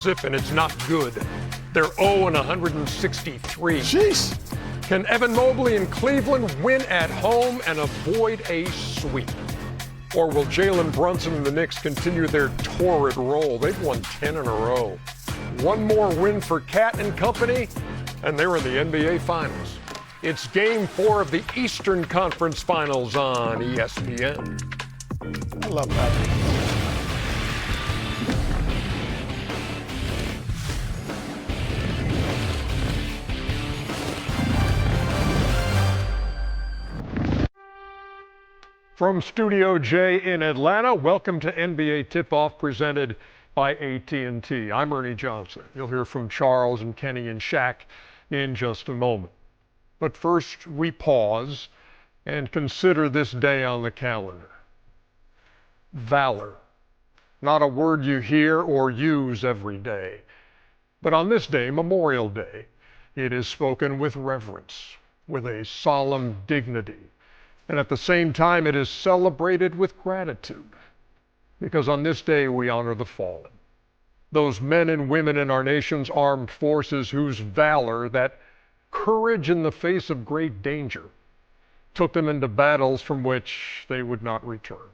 And it's not good. They're 0-163. Jeez. Can Evan Mobley in Cleveland win at home and avoid a sweep? Or will Jalen Brunson and the Knicks continue their torrid roll? They've won 10 in a row. One more win for Cat and company, and they're in the NBA Finals. It's Game 4 of the Eastern Conference Finals on ESPN. I love that. From Studio J in Atlanta, welcome to NBA Tip-Off presented by AT&T. I'm Ernie Johnson. You'll hear from Charles and Kenny and Shaq in just a moment. But first, we pause and consider this day on the calendar. Valor. Not a word you hear or use every day. But on this day, Memorial Day, it is spoken with reverence, with a solemn dignity. And at the same time, it is celebrated with gratitude. Because on this day, we honor the fallen. Those men and women in our nation's armed forces whose valor, that courage in the face of great danger, took them into battles from which they would not return.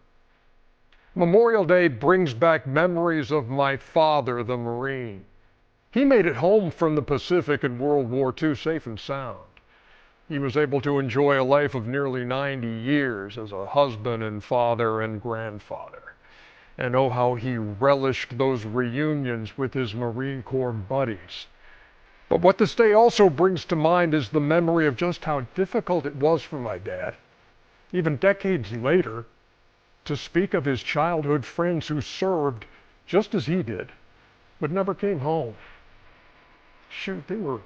Memorial Day brings back memories of my father, the Marine. He made it home from the Pacific in World War II safe and sound. He was able to enjoy a life of nearly 90 years as a husband and father and grandfather. And oh, how he relished those reunions with his Marine Corps buddies. But what this day also brings to mind is the memory of just how difficult it was for my dad, even decades later, to speak of his childhood friends who served just as he did, but never came home. Shoot, they were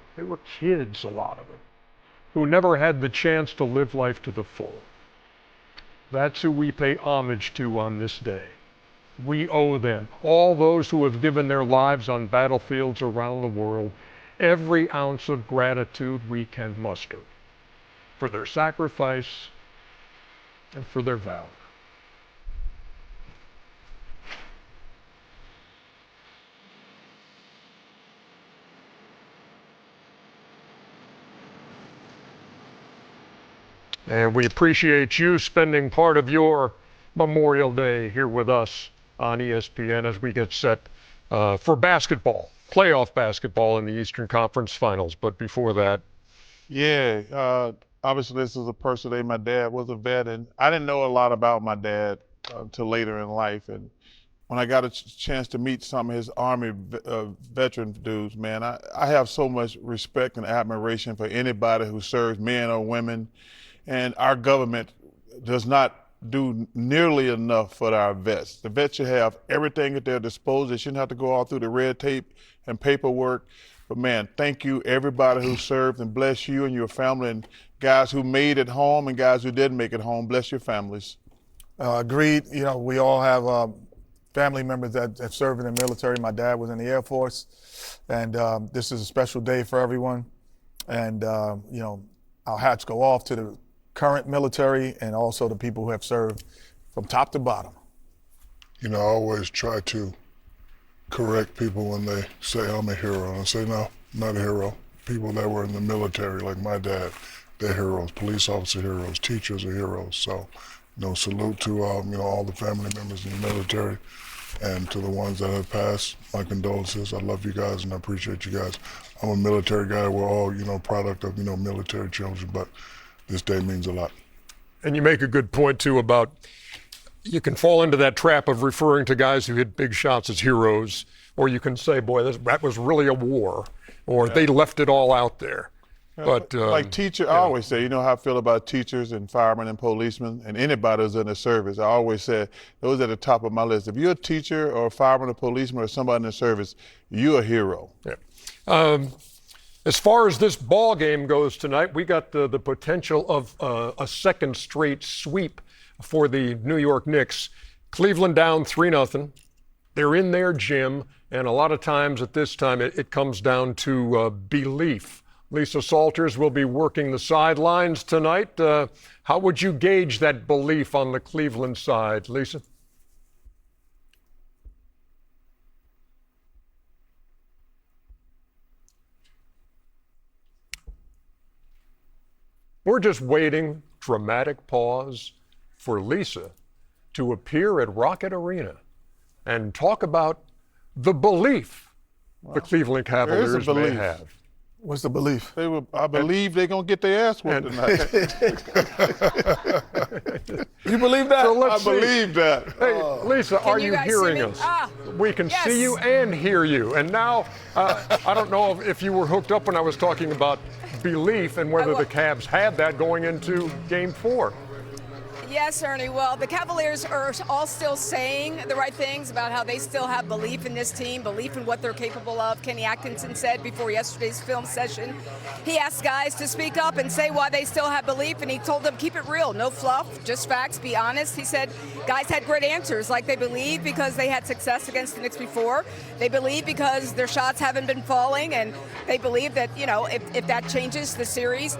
kids, a lot of them, who never had the chance to live life to the full. That's who we pay homage to on this day. We owe them, all those who have given their lives on battlefields around the world, every ounce of gratitude we can muster for their sacrifice and for their valor. And we appreciate you spending part of your Memorial Day here with us on ESPN as we get set for basketball, playoff basketball in the Eastern Conference Finals. But before that. Yeah, obviously this is a personal day. My dad was a vet, and I didn't know a lot about my dad until later in life. And when I got a chance to meet some of his Army veteran dudes, man, I have so much respect and admiration for anybody who serves, men or women. And our government does not do nearly enough for our vets. The vets should have everything at their disposal. They shouldn't have to go all through the red tape and paperwork. But man, thank you everybody who served, and bless you and your family, and guys who made it home and guys who didn't make it home. Bless your families. Agreed. You know, we all have family members that have served in the military. My dad was in the Air Force, and this is a special day for everyone. And, you know, our hats go off to the current military and also the people who have served from top to bottom. You know, I always try to correct people when they say I'm a hero. And I say, no, I'm not a hero. People that were in the military, like my dad, they're heroes. Police officer heroes, teachers are heroes. So, you know, salute to, you know, all the family members in the military, and to the ones that have passed, my condolences. I love you guys and I appreciate you guys. I'm a military guy. We're all, you know, product of, you know, military children, but this day means a lot. And you make a good point, too, about you can fall into that trap of referring to guys who hit big shots as heroes, or you can say, boy, that was really a war, or they left it all out there. But like teacher, I always say, you know how I feel about teachers and firemen and policemen and anybody who's in the service. I always say those are at the top of my list. If you're a teacher or a fireman or policeman or somebody in the service, you're a hero. Yeah. As far as this ball game goes tonight, we got the potential of a second straight sweep for the New York Knicks. Cleveland down 3-0. They're in their gym, and a lot of times at this time it comes down to belief. Lisa Salters will be working the sidelines tonight. How would you gauge that belief on the Cleveland side, Lisa? We're just waiting, dramatic pause, for Lisa to appear at Rocket Arena and talk about the belief the Cleveland Cavaliers may have. What's the belief? I believe they're going to get their ass whooped tonight. You believe that? So I believe that. Hey, Lisa, are you guys see hearing me? us? Ah, We can yes. see you and hear you. And now, I don't know if you were hooked up when I was talking about belief and whether the Cavs had that going into Game 4. Yes, Ernie. Well, the Cavaliers are all still saying the right things about how they still have belief in this team, belief in what they're capable of. Kenny Atkinson said before yesterday's film session, he asked guys to speak up and say why they still have belief, and he told them, keep it real, no fluff, just facts, be honest. He said guys had great answers, like they believe because they had success against the Knicks before. They believe because their shots haven't been falling, and they believe that, you know, if that changes the series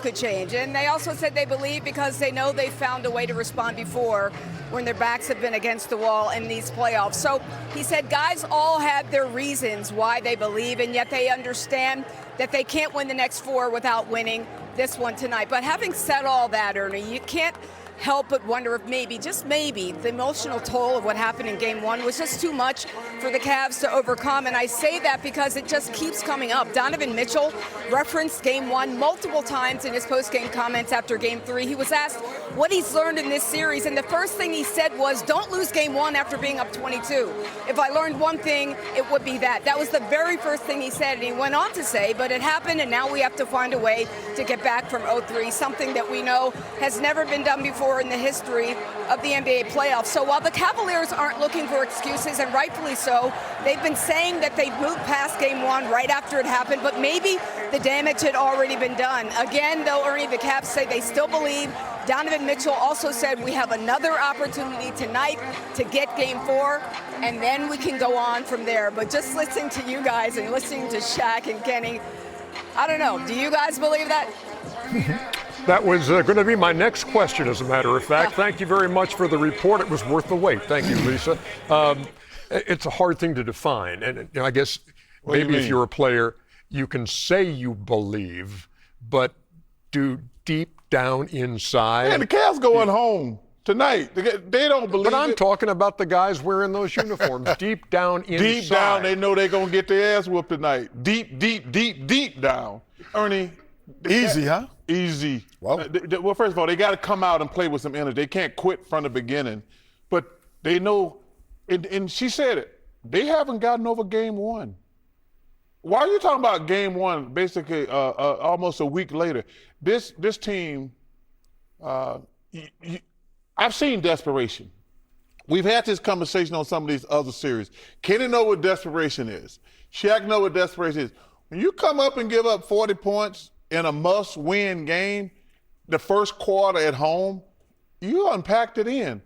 could change. And they also said they believe because they know they found a way to respond before when their backs have been against the wall in these playoffs. So he said guys all have their reasons why they believe, and yet they understand that they can't win the next 4 without winning this one tonight. But having said all that, Ernie, you can't help but wonder if maybe, just maybe, the emotional toll of what happened in Game 1 was just too much for the Cavs to overcome. And I say that because it just keeps coming up. Donovan Mitchell referenced Game 1 multiple times in his post-game comments after Game 3. He was asked what he's learned in this series, and the first thing he said was, don't lose Game 1 after being up 22. If I learned one thing, it would be that. That was the very first thing he said, and he went on to say, but it happened, and now we have to find a way to get back from 0-3, something that we know has never been done before in the history of the NBA playoffs. So while the Cavaliers aren't looking for excuses, and rightfully so, they've been saying that they moved past Game 1 right after it happened, but maybe the damage had already been done. Again, though, Ernie, the Cavs say they still believe. Donovan Mitchell also said we have another opportunity tonight to get Game 4, and then we can go on from there. But just listening to you guys and listening to Shaq and Kenny, I don't know. Do you guys believe that? That was going to be my next question, as a matter of fact. Thank you very much for the report. It was worth the wait. Thank you, Lisa. It's a hard thing to define. And you know, I guess maybe if you're a player, you can say you believe, but do deep down inside. Man, the Cavs going home tonight. They don't believe But I'm it. talking about the guys wearing those uniforms. Deep down inside. Deep down, they know they're going to get their ass whooped tonight. Deep down. Ernie. Easy, huh? Easy. Well, Well, first of all, they got to come out and play with some energy. They can't quit from the beginning. But they know, and she said it, they haven't gotten over Game 1. Why are you talking about Game 1 basically almost a week later? This team, I've seen desperation. We've had this conversation on some of these other series. Kenny know what desperation is. Shaq know what desperation is. When you come up and give up 40 points in a must-win game, the first quarter at home, you unpacked it in.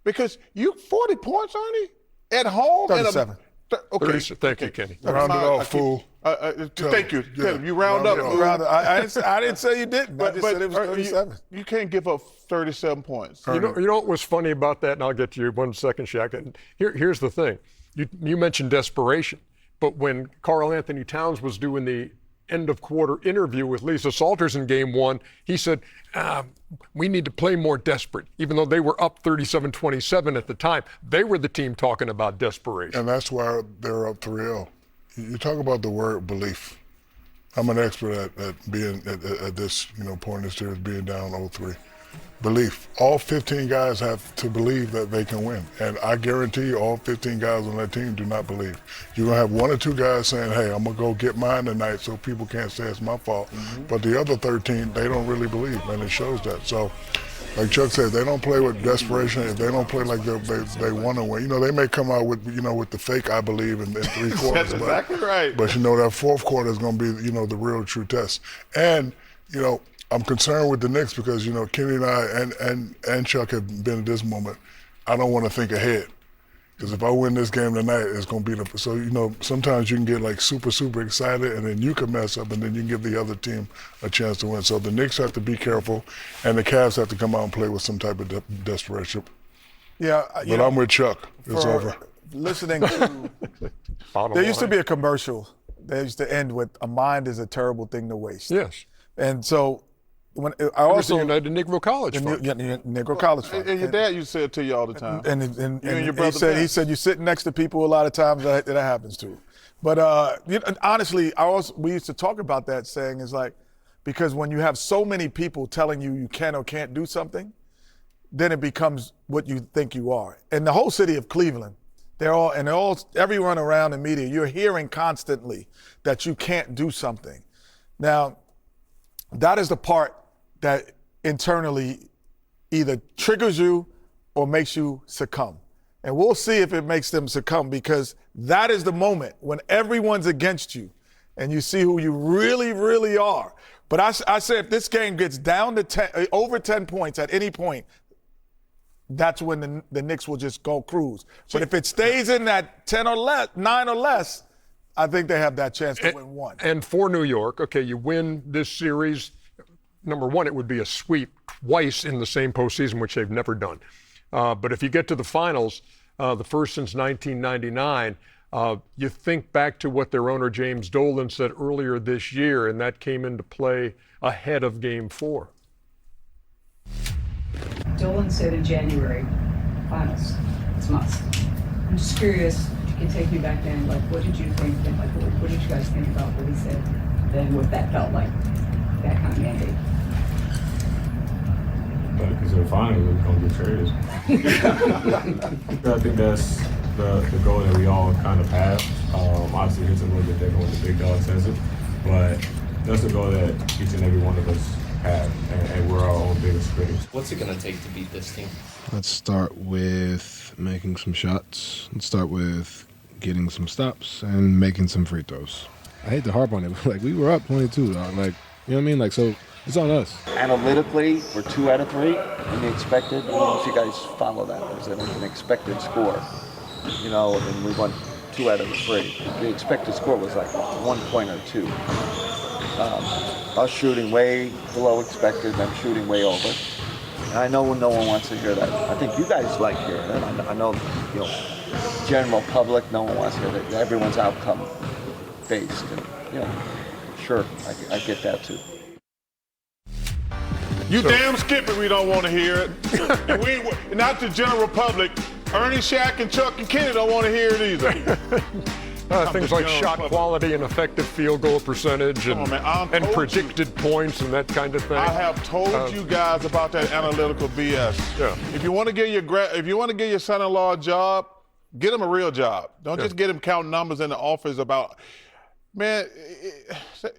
Because 40 points, Ernie, at home? 37. Okay. Thank you, Kenny. Round it off, fool. Thank you. Yeah. You round up. I didn't say you didn't. I just said it was 37. You can't give up 37 points. You know what was funny about that, and I'll get to you in 1 second, Shaq. And here's the thing. You mentioned desperation, but when Karl Anthony Towns was doing the end of quarter interview with Lisa Salters in Game 1, he said, we need to play more desperate. Even though they were up 37-27 at the time, they were the team talking about desperation. And that's why they're up 3-0. You talk about the word belief. I'm an expert at being at this point in the series, being down 0-3. Belief. All 15 guys have to believe that they can win. And I guarantee you all 15 guys on that team do not believe. You're going to have 1 or 2 guys saying, hey, I'm going to go get mine tonight so people can't say it's my fault. Mm-hmm. But the other 13, they don't really believe, and it shows that. So, like Chuck said, they don't play with desperation. If they don't play like they want to win. They may come out with, with the fake I believe in 3 quarters. That's exactly right. But, that fourth quarter is going to be, the real true test. And, I'm concerned with the Knicks because, Kenny and I and Chuck have been at this moment. I don't want to think ahead. Because if I win this game tonight, it's going to be so, sometimes you can get like super, super excited and then you can mess up and then you can give the other team a chance to win. So the Knicks have to be careful and the Cavs have to come out and play with some type of desperation. Yeah. But I'm with Chuck. It's over. Listening to, there used to be a commercial that used to end with, a mind is a terrible thing to waste. Yes. And so I also United Negro College Fund. Negro College Fund. And your dad used to say it to you all the time. And your brother he said you sit next to people a lot of times that happens to. But honestly, we used to talk about that saying is like, because when you have so many people telling you can or can't do something, then it becomes what you think you are. And the whole city of Cleveland, everyone around the media, you're hearing constantly that you can't do something. Now, that is the part that internally either triggers you or makes you succumb. And we'll see if it makes them succumb, because that is the moment when everyone's against you and you see who you really, really are. But I say if this game gets down to over 10 points at any point, that's when the Knicks will just go cruise. But if it stays in that 10 or less, 9 or less, I think they have that chance to win one. And for New York, okay, you win this series. Number one, it would be a sweep twice in the same postseason, which they've never done. But if you get to the finals, the first since 1999, you think back to what their owner James Dolan said earlier this year, and that came into play ahead of Game 4. Dolan said in January, finals, it's must. I'm just curious if you can take me back then, like what did you think then? Like what did you guys think about what he said then, what that felt like, that kind of mandate? But because of the finals, it was going to get traded. I think that's the goal that we all kind of have. Obviously, it's a little bit different when the big dog says it, but that's the goal that each and every one of us have, and we're our own biggest critics. What's it going to take to beat this team? Let's start with making some shots. Let's start with getting some stops and making some free throws. I hate to harp on it, but like we were up 22, dog. Like, you know what I mean? Like, so it's on us. Analytically, we're 2 out of 3 in the expected. I don't know if you guys follow that. There's an expected score, and we won 2 out of 3. The expected score was like 1 point or 2. Us shooting way below expected, them shooting way over. And I know no one wants to hear that. I think you guys like hearing it. I know, general public, no one wants to hear that. Everyone's outcome based, and sure, I get that too. You damn skip it, we don't want to hear it. And not the general public. Ernie, Shaq, and Chuck and Kenny don't want to hear it either. Things like shot quality and effective field goal percentage and predicted points and that kind of thing. I have told you guys about that analytical BS. Yeah. If you want to get your son-in-law a job, get him a real job. Don't just get him counting numbers in the office about. Man,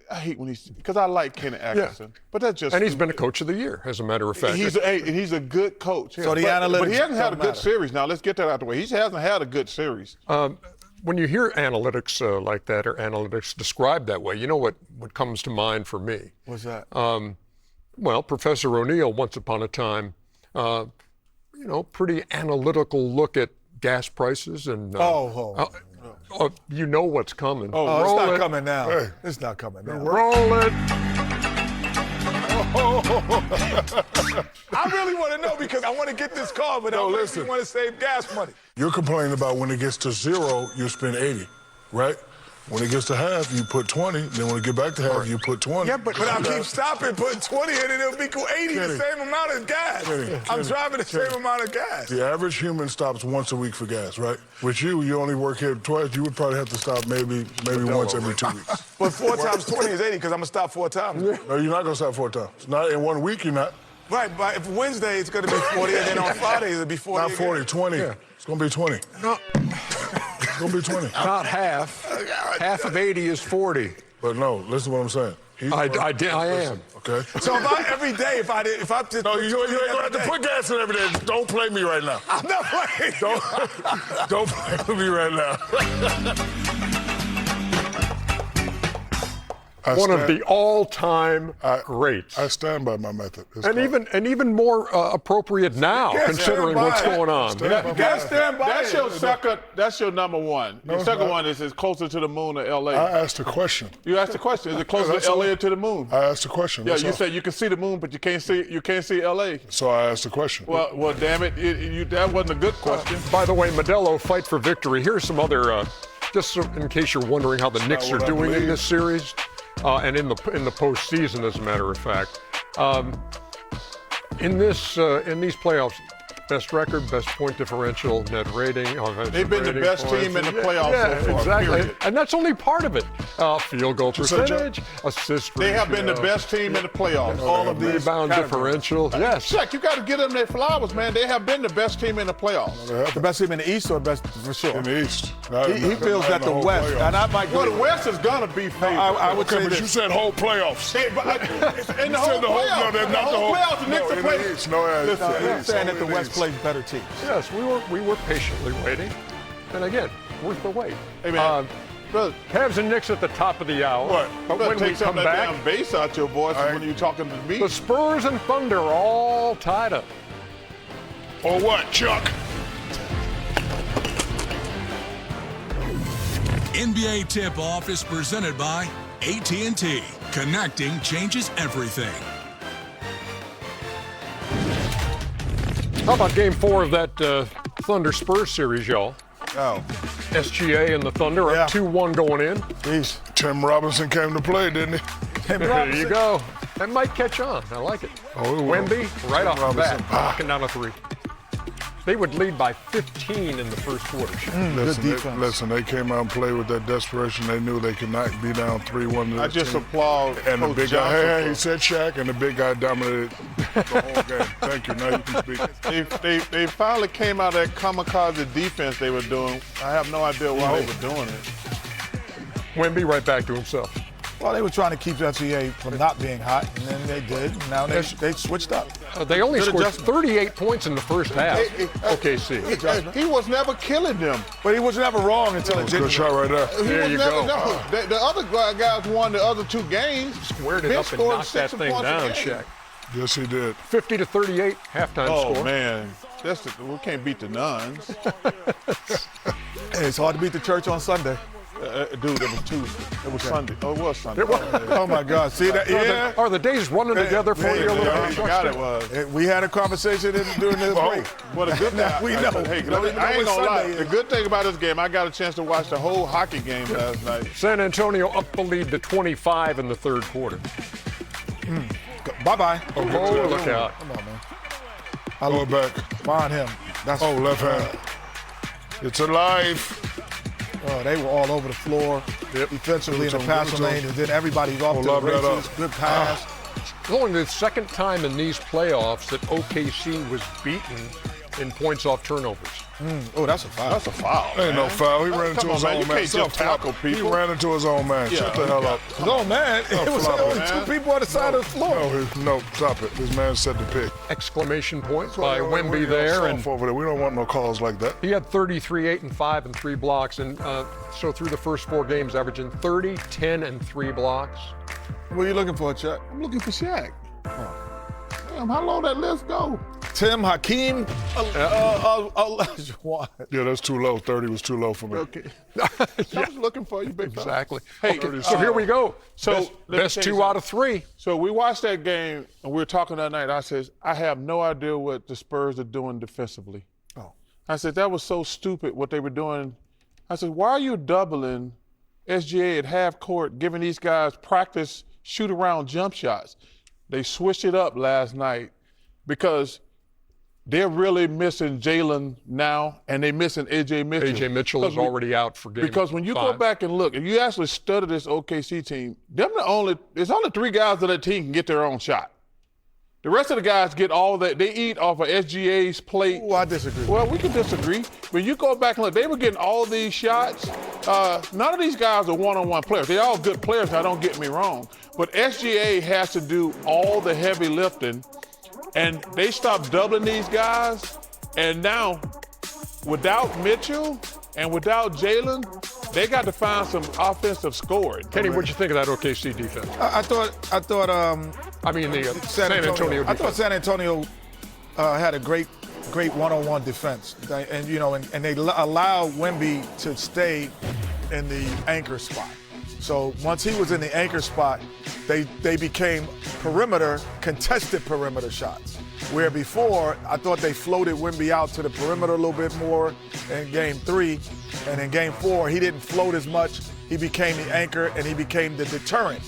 I hate when because I like Kenny Atkinson, but that's just. And he's been a coach of the year, as a matter of fact. He's a good coach. So the analytics. But he hasn't had a good series. Now let's get that out of the way. He hasn't had a good series. When you hear analytics like that, or analytics described that way, you know what comes to mind for me? What's that? Well, Professor O'Neill, once upon a time, pretty analytical look at gas prices and. You know what's coming. It's not coming now. Hey. It's not coming now. Roll it. I really want to know because I want to get this call, but I really want to save gas money. You're complaining about when it gets to 0, you spend 80, right? When it gets to half, you put 20. Then when it get back to half, you put 20. Yeah, but I keep stopping, putting 20 in, and it'll equal 80, the same amount of gas. I'm driving the same amount of gas. The average human stops once a week for gas, right? With you only work here twice. You would probably have to stop maybe once every 2 weeks. But 4 times 20 is 80 because I'm going to stop 4 times. No, you're not going to stop 4 times. Not in 1 week, you're not. Right, but if Wednesday it's going to be 40, and then on Friday it'll be 40. Not 40, 20. Yeah. It's going to be 20. No. It's going to be 20. Not half. Half of 80 is 40. But no, listen to what I'm saying. I am. Okay. So if I just no, you ain't gonna have to put gas in every day. Don't play me right now. I'm not playing. Don't play with me right now. One of the all-time greats. I stand by my method. Even more appropriate now, considering what's going on. That's your number one. The second one is closer to the moon or L.A. I asked a question. You asked a question. Is it closer to L.A. or to the moon? I asked a question. Yeah, you said you can see the moon, but you can't see L.A. So I asked a question. Well, damn it, that wasn't a good question. By the way, Modelo, fight for victory. Here's some other, just in case you're wondering how the Knicks are doing in this series. And in the postseason, as a matter of fact, In these playoffs, best record, best point differential, net rating. They've been the best team in the playoffs so far, exactly. period. And that's only part of it. Field goal percentage, assist They ratio. have been the best team in the playoffs. All of these Rebound categories. differential. Yes. Check, you got to give them their flowers, man. They have been the best team in the playoffs. The best team in the East or best for sure? In the East. He feels that the West, and I might Well, go. the West is gonna be favored. I would Okay, say but this. you said whole playoffs. In the You whole said the whole, playoffs, no, they're not the whole. playoffs, the Knicks no, are in playing. the East. No, it's Listen, the I'm East. saying that Only the in West East. plays better teams. Yes, we were patiently waiting. And again, worth the wait. Hey, man. Brother, Cavs and Knicks at the top of the hour. what? But You when better we take some come of that back, damn bass out your voice when you're talking to me. the Spurs and Thunder are all tied up. Or what, Chuck? NBA Tip-Off is presented by AT&T. Connecting changes everything. How about Game 4 of that Thunder Spurs series, y'all? Oh, SGA and the Thunder Yeah. up 2-1 going in. jeez. Tim Robinson came to play, didn't he? There you go. That might catch on. I like it. Oh, it will. Wemby, right Tim off the Robinson. bat, knocking down a three. They would lead by 15 in the first quarter. Listen, defense. they came out and played with that desperation. They knew they could not be down 3-1 to I the just team. applaud And the Coach big guy, Johnson he said Shaq, and the big guy dominated the whole game. Thank you. Now you can speak. They finally came out of that kamikaze defense they were doing. I have no idea why they were doing it. Wemby right back to himself. Well, they were trying to keep SGA from not being hot, and then they did. And now they switched up. They only Good scored adjustment. 38 points in the first half. OKC. He was never killing them. But he was never wrong until it Good didn't. shot right there. He There was you never, go. No, the other guys won the other two games. Squared it Ben up and scored knocked that 60 thing points a down, game. Shaq. Yes, he did. 50-38 halftime Oh, score. man. We can't beat the nuns. Hey, it's hard to beat the church on Sunday. Dude, it was Tuesday. It was Sunday. Oh, it was Sunday. Oh my God! See that? Yeah. Are the days running together for you a little I bit? forgot it was. We had a conversation during this break. Well, the good thing, We know. Hey, We don't even know I ain't what gonna lie. Sunday The is. good thing about this game, I got a chance to watch the whole hockey game last night. San Antonio up the lead to 25 in the third quarter. Bye-bye. Oh, look out. Come on, man. Go back. Find him. That's Oh, left hand. It's alive. They were all over the floor, defensively in the passing lane, and then everybody's off to the lob that races. up. Good pass. It's only the second time in these playoffs that OKC was beaten in points off turnovers. Oh, that's a foul. That's a foul. Ain't no foul. He ran Come into his on, man. own You man. can't just tackle He people. ran into his own man. Shut the hell up. No, man. It was flop, only man. two people on the side of the floor. No, stop it. This man said the pick. Exclamation point by We're Wemby there. And over there. We don't want no calls like that. he had 33, 8, and 5, and 3 blocks. And so through the first 4 games, averaging 30, 10, and 3 blocks. What are you looking for, Chuck? I'm looking for Shaq. Damn, how long that list go? Tim Hakeem. Yeah, that's too low. 30 was too low for me. Okay. I was looking for you, big fella. Exactly. Hey, So here we go. So, best, let me best tell you 2 out of 3. So we watched that game, and we were talking that night. I said, I have no idea what the Spurs are doing defensively. Oh. I said, that was so stupid what they were doing. I said, why are you doubling SGA at half court, giving these guys practice shoot-around jump shots? They switched it up last night because they're really missing Jalen now, and they're missing A.J. Mitchell. A.J. Mitchell is already out for game Because when you go 5. back and look, if you actually study this OKC team, there's only 3 guys on that team can get their own shot. The rest of the guys get all that. They eat off of SGA's plate. Oh, I disagree. Well, we can disagree. When you go back and look, they were getting all these shots. None of these guys are one-on-one players. They're all good players, now don't get me wrong. But SGA has to do all the heavy lifting, and they stopped doubling these guys. And now, without Mitchell and without Jalen, they got to find some offensive scoring. Kenny, what'd you think of that OKC defense? I thought I mean, the San Antonio I thought defense. San Antonio had a great one-on-one defense, and they allowed Wemby to stay in the anchor spot. So once he was in the anchor spot, they became contested perimeter shots. Where before, I thought they floated Wemby out to the perimeter a little bit more in game 3, and in game 4, he didn't float as much. He became the anchor, and he became the deterrent.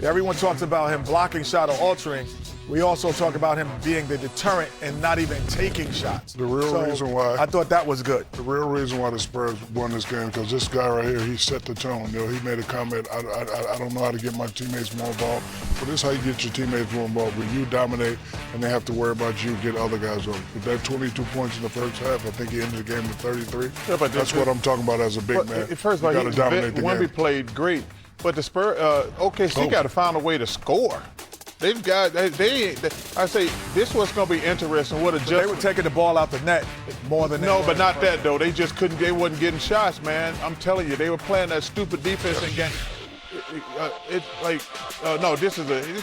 Everyone talks about him blocking shot or altering. we also talk about him being the deterrent and not even taking shots. The real reason why I thought that was good. The real reason why the Spurs won this game, because this guy right here, he set the tone. You know, he made a comment, I don't know how to get my teammates more involved, but this is how you get your teammates more involved. When you dominate and they have to worry about you, get other guys over. With that 22 points in the first half, I think he ended the game with 33. Yeah, but that's what I'm talking about as a big man. First of all, you got to dominate the Wemby game. played great, but the Spurs, OKC got to find a way to score. They've got, I say, this was going to be interesting. What They were taking the ball out the net more than No, but not that, though. They just couldn't, they wasn't getting shots, man. I'm telling you, they were playing that stupid defense and getting, it's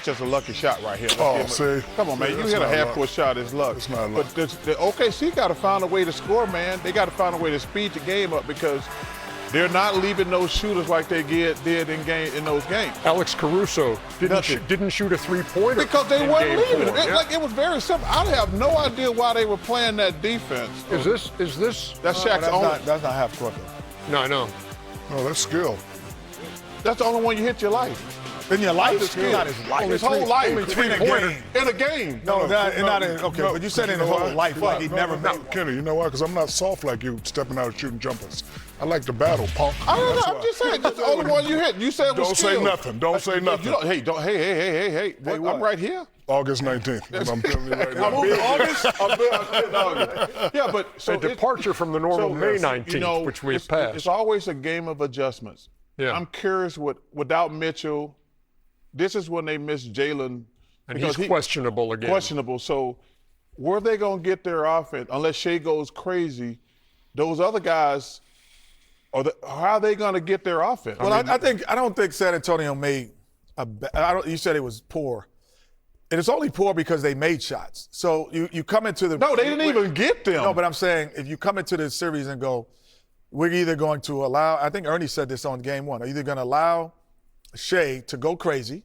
just a lucky shot right here. Come on, man. You hit a half-court shot, it's luck. It's not luck. But the OKC got to find a way to score, man. They got to find a way to speed the game up because they're not leaving those shooters like they did in those games. Alex Caruso didn't shoot a three-pointer because they weren't leaving. It It was very simple. I have no idea why they were playing that defense. Is this? That's Shaq's only. That's not half court. No, I know. No, that's skill. That's the only one you hit your life. In your life? Not his life. His whole life. In a game. But you said in his whole life, like he never made. Kenny, you know why? Because I'm not soft like you, stepping out and shooting jumpers. I like to battle, punk. I don't know. I'm just saying. That's the only one you hit. You said it was Don't skills. say nothing. Don't say nothing. Hey. I'm right here. August 19th. I'm telling you right now. August? Yeah, but a departure from the normal May 19th, which we've passed. It's always a game of adjustments. Yeah. I'm curious without Mitchell, this is when they miss Jalen. And he's questionable again. Questionable. So where are they going to get their offense? Unless Shea goes crazy, those other guys, how are they going to get their offense? Well, I don't think San Antonio made you said it was poor. And it's only poor because they made shots. So you come into the No, they didn't even get them. No, but I'm saying if you come into the series and go, we're either going to allow, I think Ernie said this on game one, are either going to allow Shea to go crazy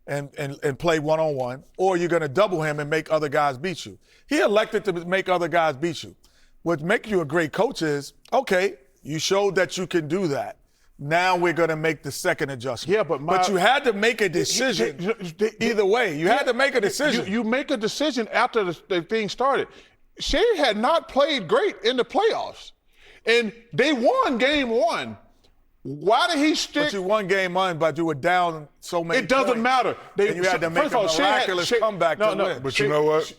and play one-on-one, or you're going to double him and make other guys beat you. He elected to make other guys beat you. What makes you a great coach is, okay, you showed that you can do that. Now we're going to make the second adjustment. Yeah, but you had to make a decision either way. You had to make a decision. You make a decision after the thing started. Shea had not played great in the playoffs, and they won game one. Why did he stick? But you won game one, but you were down so many It doesn't points. matter. And you had to make a miraculous comeback to win. But you know what?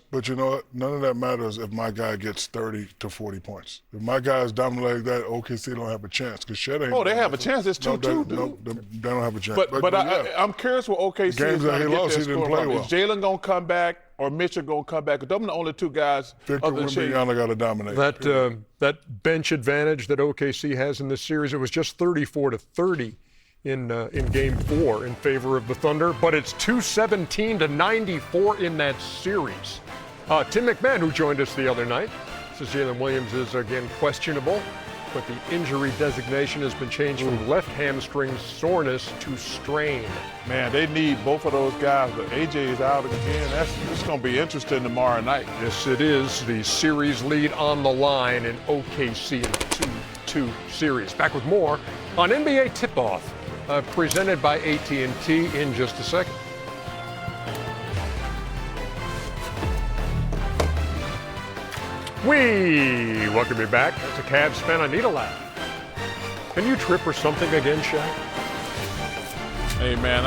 None of that matters if my guy gets 30 to 40 points. If my guy is dominant like that, OKC don't have a chance. Because Shed ain't. Oh, they have a chance. It's 2-2, dude. No, they don't have a chance. But I'm curious what OKC is games that he lost, he didn't play well. Is Jalen going to come back or Mitchell going to come back? Those are the only two guys. Victor Wembanyama got to dominate. That bench advantage that OKC has in this series, it was just 34-30 in Game 4 in favor of the Thunder, but it's 217-94 in that series. Tim McMahon, who joined us the other night, says Jalen Williams is again questionable, but the injury designation has been changed from left hamstring soreness to strain. Man, they need both of those guys, but AJ is out again. It's going to be interesting tomorrow night. Yes, it is. The series lead on the line in OKC in a 2-2 series. Back with more on NBA Tip-Off, presented by AT&T in just a second. We welcome you back. That's a Cavs fan. I need a laugh. Can you trip or something again, Shaq? Hey, man,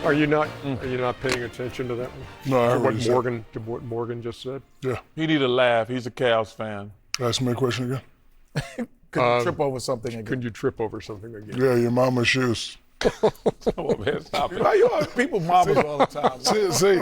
Are you not paying attention to that one? No, I heard what Morgan just said. Yeah. he need a laugh. He's a Cavs fan. Ask me a question again. Could you trip over something again? Could you trip over something again? Yeah, your mama's shoes. Oh, man, stop it. Why you all people mamas all the time? See,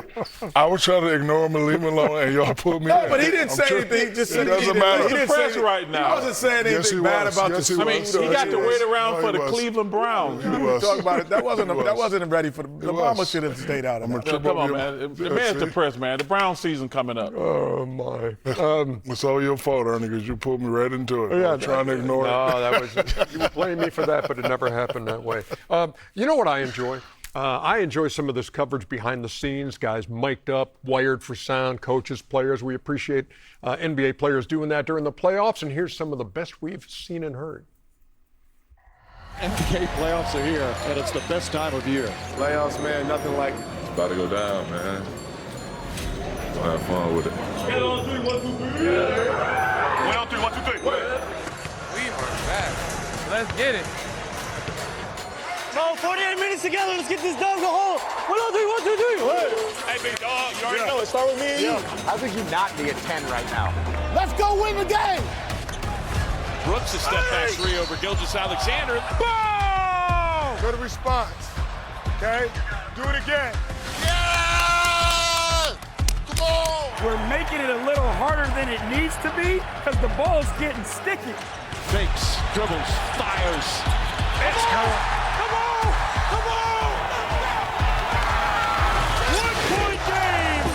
I was trying to ignore him and leave him alone, and y'all put me in. No, but he didn't say anything. He just said it doesn't matter. He's depressed right now. He wasn't saying anything bad about the I mean, he got to wait around for the Cleveland Browns. He was. Talk about it. That wasn't ready for the mama should have stayed out of that. Come on, man. The man's depressed, man. The Brown season coming up. Oh my! It's all your fault, Ernie, because you pulled me right into it. Yeah, I'm trying to ignore it. No, that was you were blaming me for that, but it never happened that way. You know what I enjoy? I enjoy some of this coverage behind the scenes, guys mic'd up, wired for sound, coaches, players. We appreciate NBA players doing that during the playoffs, and here's some of the best we've seen and heard. NBA playoffs are here, and it's the best time of year. Playoffs, man, nothing like it. It's about to go down, man. I'll have fun with it. Get on 3, 1, 2, 3. Wait on 3, 1, 2, 3. We are back. Let's get it. Come on, 48 minutes together. Let's get this done. Go home. 1, 2, 3. Hey, big dog, you already know it. Start with me and you. How could you not be a 10 right now? Let's go win the game. Brooks a step back 3 over Gilgeous-Alexander. Boom! Good response. Okay? Do it again. Yeah! Come on! We're making it a little harder than it needs to be because the ball's getting sticky. Fakes, dribbles, fires. It's coming. Come on! Come on! 1-point game!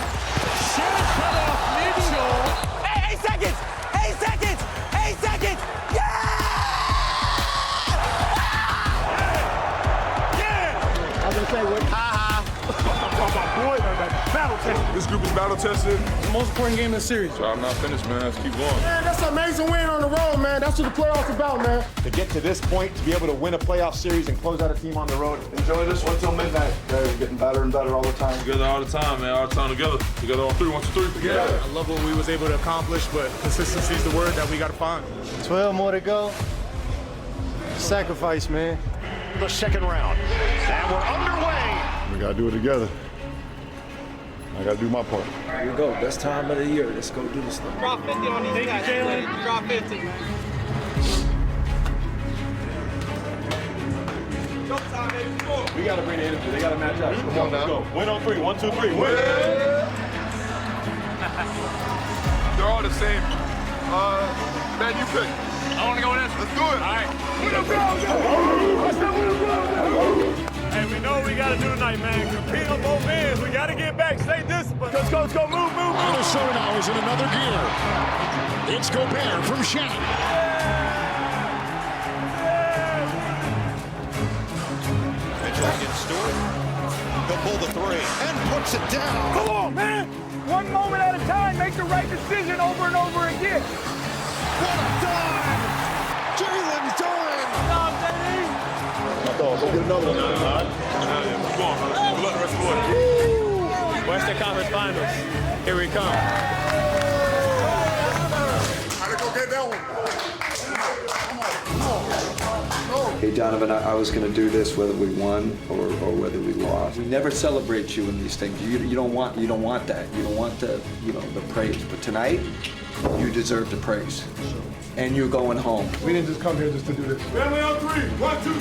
Shot cut off Mitchell. Hey, 8 seconds. 8 seconds. 8 seconds. Yeah! Yeah! I was gonna say what? Battle tested. This group is battle tested. The most important game in the series. So I'm not finished, man. Let's keep going. Man, that's an amazing win on the road, man. That's what the playoffs about, man. To get to this point, to be able to win a playoff series and close out a team on the road. Enjoy this one till midnight. We're getting better and better all the time. Together all the time, man. All the time together. Together on 3, 1, 2, 3. Together. I love what we was able to accomplish, but consistency is the word that we got to find. 12 more to go. Sacrifice, man. The second round. And we're underway. We got to do it together. I got to do my part. Here we go. Best time of the year. Let's go do this thing. Drop 50 on these guys. Drop 50, man. Showtime, baby. We got to bring the energy. They got to match up. Come on now. Win on 3. 1, 2, 3. Win. They're all the same. Man, you pick. I want to go in this. Let's do it. All right. Hey, we know what we got to do tonight, man. Compete on both ends. We got to get back. Stay disciplined. Let's go, move. Minnesota now is in another gear. It's Gobert from Shaq. Mitchell against Stewart. He'll pull the 3 and puts it down. Come on, man. One moment at a time. Make the right decision over and over again. What a dime! Jalen's dime! Go get another one. All right? Come on, brother. Good luck the rest of the way. Western Conference Finals. Here we come. Gotta go get that one. Hey, Donovan, I was going to do this whether we won or whether we lost. We never celebrate you in these things. You don't want that. You don't want the the praise. But tonight, you deserve the praise. And you're going home. We didn't just come here just to do this. Family on 3. 1, 2, 3.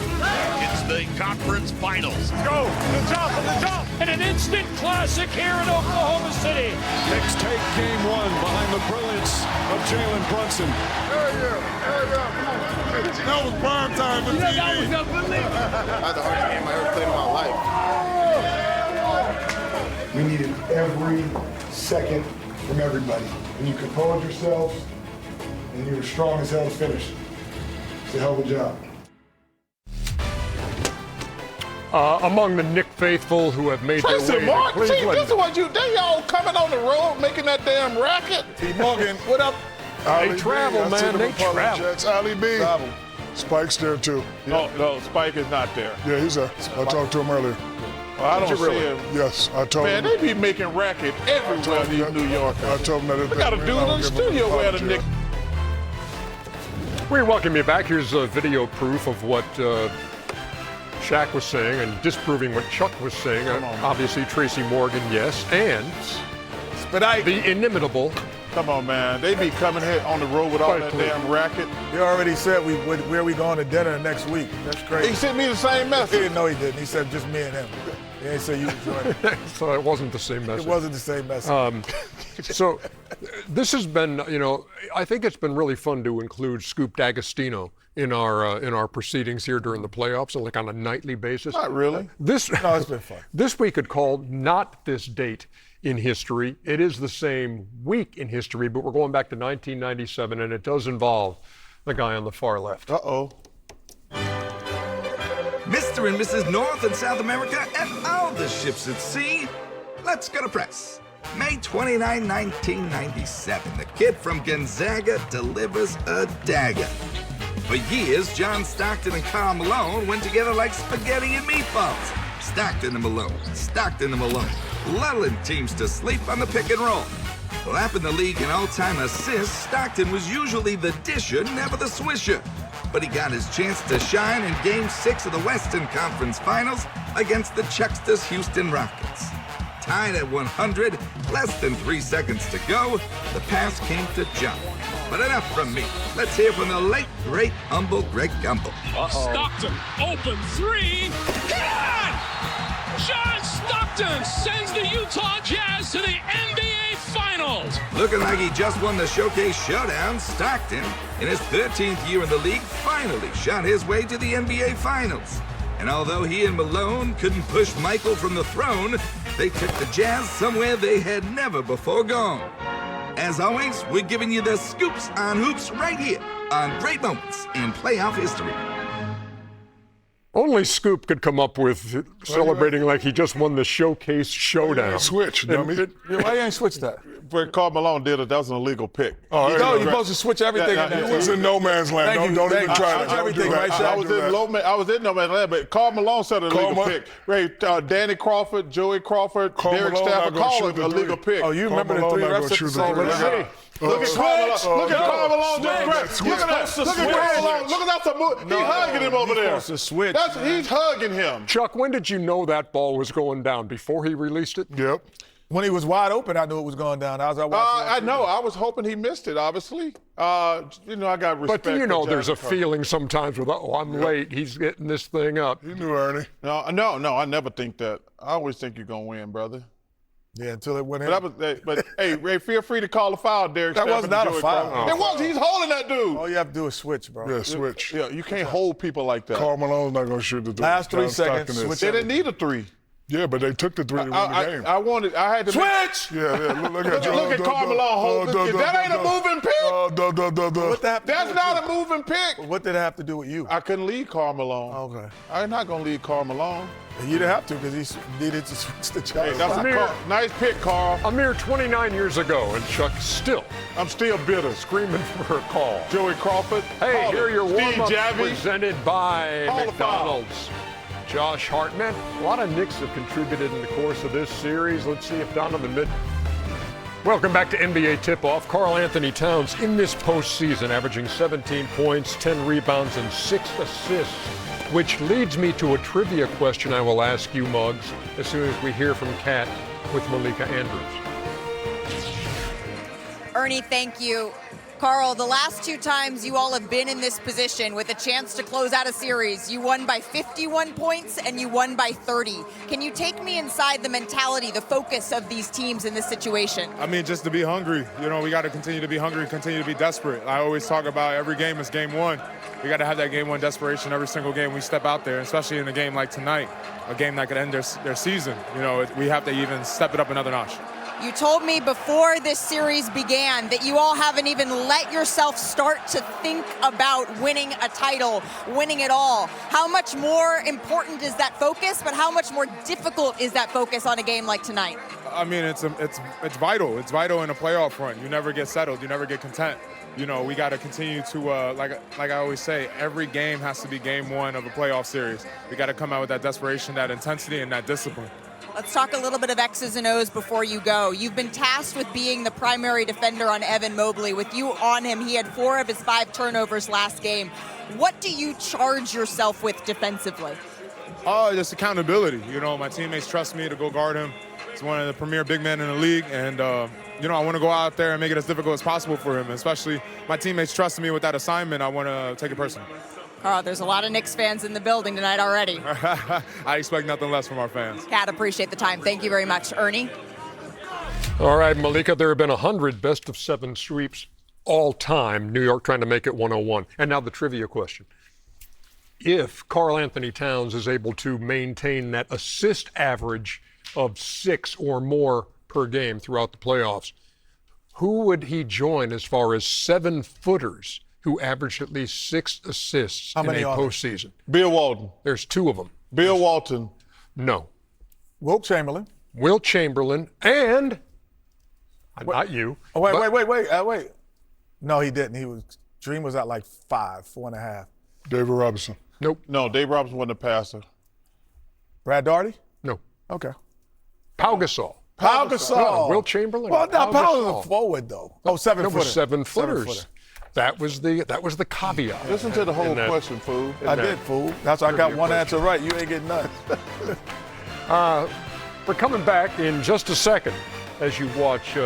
It's the conference finals. Go. The jump. And an instant classic here in Oklahoma City. Knicks take game 1 behind the brilliance of Jalen Brunson. That was prime time for TV. That was unbelievable. That's the hardest game I ever played in my life. We needed every second from everybody. And you composed yourselves, and you were strong as hell to finish. It's a hell of a job. Among the Knick faithful who have made their way to Cleveland. See, this is what they all coming on the road making that damn racket. T. Morgan, What up? They travel, man. They travel. Ali B. Spike's there too. No, Spike is not there. Yeah, he's there. I talked to him earlier. Well, I don't see him. Yes, I told Man, him. they be making racket everywhere, these New Yorkers. I told him that. We got a dude in the studio where the Knicks. We welcome you back. Here's a video proof of what Shaq was saying and disproving what Chuck was saying. Obviously, Tracy Morgan, yes, and the inimitable. Come on, man. They be coming here on the road with all that damn racket. He already said where we going to dinner next week. That's crazy. He sent me the same message. He didn't know he didn't. He said just me and him. He didn't say you was joining. So it wasn't the same message. It wasn't the same message. So this has been, I think it's been really fun to include Scoop D'Agostino in our proceedings here during the playoffs, like on a nightly basis. Not really. No, it's been fun. This week could call not this date in history. It is the same week in history, but we're going back to 1997, and it does involve the guy on the far left. Uh-oh. Mr. and Mrs. North and South America and all the ships at sea, let's go to press. May 29, 1997, the kid from Gonzaga delivers a dagger. For years, John Stockton and Karl Malone went together like spaghetti and meatballs. Stockton and Malone, Stockton and Malone. lulling teams to sleep on the pick and roll. Lapping the league in all-time assists, Stockton was usually the disher, never the swisher. But he got his chance to shine in Game 6 of the Western Conference Finals against the Chucksters Houston Rockets. Tied at 100, less than 3 seconds to go, the pass came to John. But enough from me. Let's hear from the late, great, humble Greg Gumbel. Stockton, open three. Good! John Stockton sends the Utah Jazz to the NBA Finals. Looking like he just won the Showcase Showdown, Stockton, in his 13th year in the league, finally shot his way to the NBA Finals. And although he and Malone couldn't push Michael from the throne, they took the Jazz somewhere they had never before gone. As always, we're giving you the scoops on hoops right here on Great Moments in Playoff History. Only Scoop could come up with celebrating like he just won the Showcase Showdown. Switch, dummy. Why you ain't switch that? But Karl Malone did it. That was an illegal pick. No, you're supposed to switch everything. He was in no man's land. Thank you. Don't even try to. Everything, right, I was in no man's land, but Karl Malone said an illegal pick. Right, Danny Crawford, Joey Crawford, Derek Stafford called it a legal pick. Oh, you remember the three refs at the same time? Look at Karl Malone. Look at Karl Malone. Look at that. Look at Karl Malone. Look at that. He's hugging him over there. He's hugging him. Chuck, when did you know that ball was going down? Before he released it? Yep. When he was wide open, I knew it was going down. I know. I was hoping he missed it, obviously. I got respect. But there's a feeling sometimes with, I'm late. He's getting this thing up. You knew, Ernie. No, I never think that. I always think you're going to win, brother. Yeah, until it went in. But hey, Ray, feel free to call a foul, Derek. That was not a foul. It was. He's holding that dude. All you have to do is switch, bro. Yeah, switch. Yeah, you can't hold people like that. Karl Malone's not going to shoot the three. Last 3 seconds. Switch. They didn't need a three. Yeah, but they took the three to win the game. I had to switch. Look at Karl Malone. That ain't a moving pick. What That's not a moving pick. What did it have to do with you? I couldn't lead Karl Malone. Okay. I'm not gonna lead Karl Malone. You didn't have to because he needed to switch the job. Hey, that's a nice pick, Karl. A mere 29 years ago, and Chuck I'm still bitter. Screaming for a call. Joey Crawford. Hey, here are your warm-ups presented by McDonald's. Josh Hartman. A lot of Knicks have contributed in the course of this series. Let's see if Donovan Welcome back to NBA Tip-Off. Karl Anthony Towns in this postseason, averaging 17 points, 10 rebounds, and 6 assists, which leads me to a trivia question I will ask you, Muggs, as soon as we hear from Kat with Malika Andrews. Ernie, thank you. Karl, the last 2 times you all have been in this position with a chance to close out a series, you won by 51 points and you won by 30. Can you take me inside the mentality, the focus of these teams in this situation? I mean, just to be hungry. We got to continue to be hungry, continue to be desperate. I always talk about every game is game one. We got to have that game one desperation every single game we step out there, especially in a game like tonight, a game that could end their season. We have to even step it up another notch. You told me before this series began that you all haven't even let yourself start to think about winning a title, winning it all. How much more important is that focus, but how much more difficult is that focus on a game like tonight? I mean, it's vital. It's vital in a playoff run. You never get settled. You never get content. We got to continue to, like I always say, every game has to be game one of a playoff series. We got to come out with that desperation, that intensity, and that discipline. Let's talk a little bit of X's and O's before you go. You've been tasked with being the primary defender on Evan Mobley. With you on him, he had 4 of his 5 turnovers last game. What do you charge yourself with defensively? Just accountability. My teammates trust me to go guard him. He's one of the premier big men in the league, and I want to go out there and make it as difficult as possible for him. Especially my teammates trusting me with that assignment. I want to take it personally. Karl, there's a lot of Knicks fans in the building tonight already. I expect nothing less from our fans. Kat, appreciate the time. Thank you very much. Ernie? All right, Malika, there have been 100 best-of-7 sweeps all time. New York trying to make it 101. And now the trivia question. If Karl Anthony Towns is able to maintain that assist average of 6 or more per game throughout the playoffs, who would he join as far as 7-footers who averaged at least 6 assists in a postseason? Bill Walton. There's 2 of them. Bill Walton. No. Wilt Chamberlain. Wilt Chamberlain and not you. Oh, wait. No, he didn't. Dream was at like 4.5. David Robinson. Nope. No, Dave Robinson wasn't a passer. Brad Daugherty? No. Okay. Pau Gasol. Pau Gasol. No, Wilt Chamberlain. Well, now Pau Gasol. was a forward though. Oh, 7 footer. It was 7-footers. 7-footer. That was the caveat. Listen to the whole question, fool. I did, fool. That's why I got one answer right. You ain't getting none. We're coming back in just a second as you watch